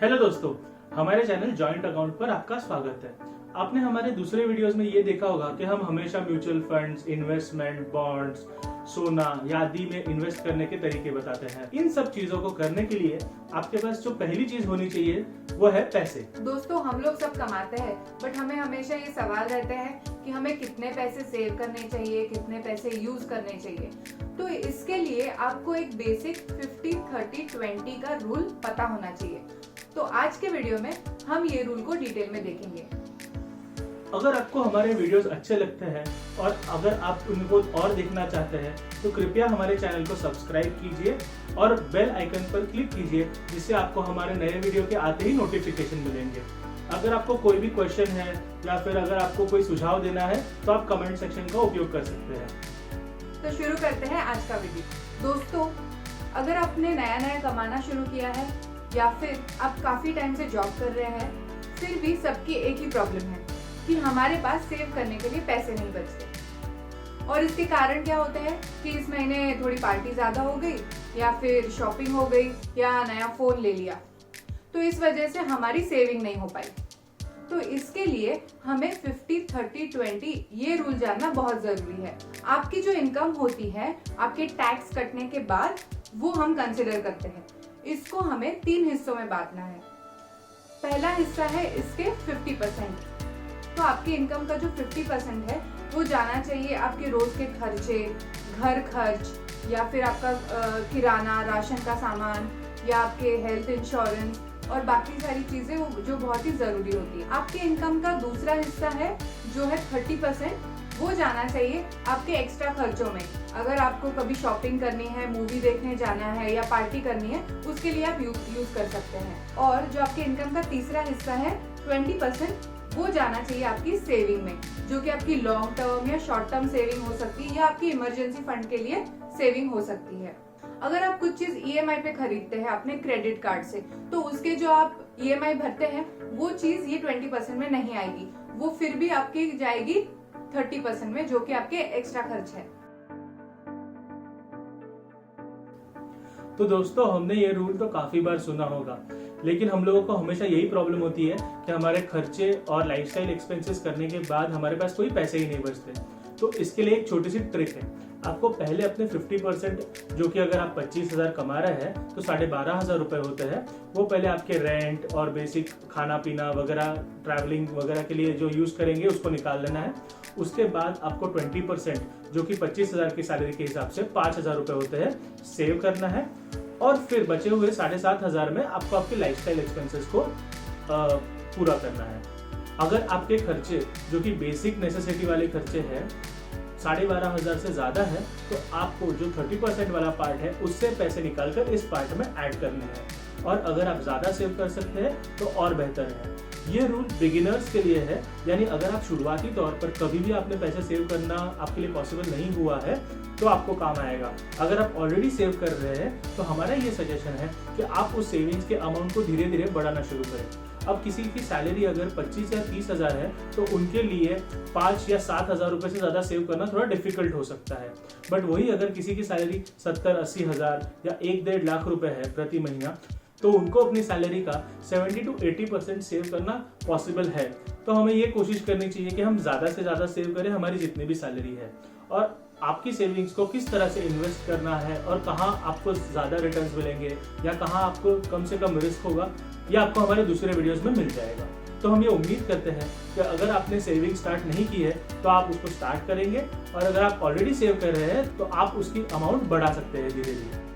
Hello दोस्तों, हमारे channel joint account पर आपका स्वागत है। आपने हमारे दूसरे वीडियोस में ये देखा होगा कि हम हमेशा म्यूचुअल फंड्स, इन्वेस्टमेंट, बॉन्ड्स, सोना या आदि में इन्वेस्ट करने के तरीके बताते हैं। इन सब चीजों को करने के लिए आपके पास जो पहली चीज होनी चाहिए वो है पैसे। दोस्तों, हम लोग सब कमाते हैं, बट हमें हमेशा ये सवाल रहते हैं कि हमें कितने पैसे सेव करने चाहिए, कितने पैसे यूज करने चाहिए। तो इसके लिए आपको एक बेसिक 50-30-20 का रूल पता होना चाहिए। तो आज के वीडियो में हम ये रूल को डिटेल में देखेंगे। अगर आपको हमारे वीडियोस अच्छे लगते हैं और अगर आप उनको और देखना चाहते हैं तो कृपया हमारे चैनल को सब्सक्राइब कीजिए और बेल आइकन पर क्लिक कीजिए, जिससे आपको हमारे नए वीडियो के आते ही नोटिफिकेशन मिलेंगे। अगर आपको कोई भी क्वेश्चन है या फिर अगर आपको कोई सुझाव देना है तो आप कमेंट सेक्शन का उपयोग कर सकते हैं। तो शुरू करते हैं आज का वीडियो। दोस्तों, अगर आपने नया कमाना शुरू किया है या फिर आप काफी टाइम से जॉब कर रहे हैं, फिर भी सबकी एक ही प्रॉब्लम है कि हमारे पास सेव करने के लिए पैसे नहीं बचते। और इसके कारण क्या होते हैं कि इस महीने थोड़ी पार्टी ज्यादा हो गई या फिर शॉपिंग हो गई या नया फोन ले लिया, तो इस वजह से हमारी सेविंग नहीं हो पाई। तो इसके लिए हमें 50-30-20 ये रूल जानना बहुत जरूरी है। आपकी जो इनकम होती है आपके टैक्स कटने के बाद, वो हम कंसिडर करते हैं। इसको हमें 3 हिस्सों में बांटना है। पहला हिस्सा है इसके 50%। तो आपकी इनकम का जो 50% है वो जाना चाहिए आपके रोज के खर्चे, घर खर्च या फिर आपका किराना, राशन का सामान या आपके हेल्थ इंश्योरेंस और बाकी सारी चीजें जो बहुत ही जरूरी होती है। आपके इनकम का दूसरा हिस्सा है जो है 30%, वो जाना चाहिए आपके एक्स्ट्रा खर्चों में। अगर आपको कभी शॉपिंग करनी है, मूवी देखने जाना है या पार्टी करनी है, उसके लिए आप यूज कर सकते हैं। और जो आपके इनकम का तीसरा हिस्सा है 20%, वो जाना चाहिए आपकी सेविंग में, जो कि आपकी लॉन्ग टर्म या शॉर्ट टर्म सेविंग हो सकती है या आपकी इमरजेंसी फंड के लिए सेविंग हो सकती है। अगर आप कुछ चीज EMI पे खरीदते हैं अपने क्रेडिट कार्ड से, तो उसके जो आप EMI भरते हैं वो चीज ये 20% में नहीं आएगी, वो फिर भी आपकी जाएगी 30% में, जो कि आपके एक्स्ट्रा खर्च है। तो दोस्तों, हमने ये रूल तो काफी बार सुना होगा, लेकिन हम लोगों को हमेशा यही प्रॉब्लम होती है कि हमारे खर्चे और लाइफस्टाइल एक्सपेंसेस करने के बाद हमारे पास कोई पैसे ही नहीं बचते। तो इसके लिए एक छोटी सी ट्रिक है। आपको पहले अपने 50%, जो कि अगर आप 25,000 कमा रहे हैं तो 12,500 रुपए होते हैं, वो पहले आपके रेंट और बेसिक खाना पीना वगैरह, ट्रैवलिंग वगैरह के लिए जो यूज करेंगे उसको निकाल लेना है। उसके बाद आपको 20%, जो कि 25,000 की सैलरी के हिसाब से 5,000 रुपए होते हैं, सेव करना है। और फिर बचे हुए 7,500 में आपको आपके लाइफस्टाइल एक्सपेंसेस को पूरा करना है। अगर आपके खर्चे, जो कि बेसिक नेसेसिटी वाले खर्चे हैं, 12,500 से ज्यादा है, तो आपको जो 30% वाला पार्ट है उससे पैसे निकालकर इस पार्ट में ऐड करने हैं। और अगर आप ज्यादा सेव कर सकते हैं तो और बेहतर है। ये रूल बिगिनर्स के लिए है, यानी अगर आप शुरुआती तौर पर कभी भी आपने पैसे सेव करना आपके लिए पॉसिबल नहीं हुआ है तो आपको काम आएगा। अगर आप ऑलरेडी सेव कर रहे हैं तो हमारा ये सजेशन है कि आप उस सेविंग्स के अमाउंट को धीरे धीरे बढ़ाना शुरू करें। अब किसी की सैलरी अगर 25 या 30,000 है तो उनके लिए 5 या 7,000 रुपए से ज्यादा सेव करना थोड़ा डिफिकल्ट हो सकता है। बट वही अगर किसी की सैलरी 70-80 हजार या 1-1.5 लाख रुपए है प्रति महीना, तो उनको अपनी सैलरी का 70-80% सेव करना पॉसिबल है। तो हमें ये कोशिश करनी चाहिए कि हम ज्यादा से ज्यादा सेव करें हमारी जितनी भी सैलरी है। और आपकी सेविंग्स को किस तरह से इन्वेस्ट करना है और कहाँ आपको ज्यादा रिटर्न्स मिलेंगे या कहाँ आपको कम से कम रिस्क होगा, ये आपको हमारे दूसरे वीडियोस में मिल जाएगा। तो हम ये उम्मीद करते हैं कि अगर आपने सेविंग स्टार्ट नहीं की है तो आप उसको स्टार्ट करेंगे, और अगर आप ऑलरेडी सेव कर रहे हैं तो आप उसकी अमाउंट बढ़ा सकते हैं धीरे धीरे।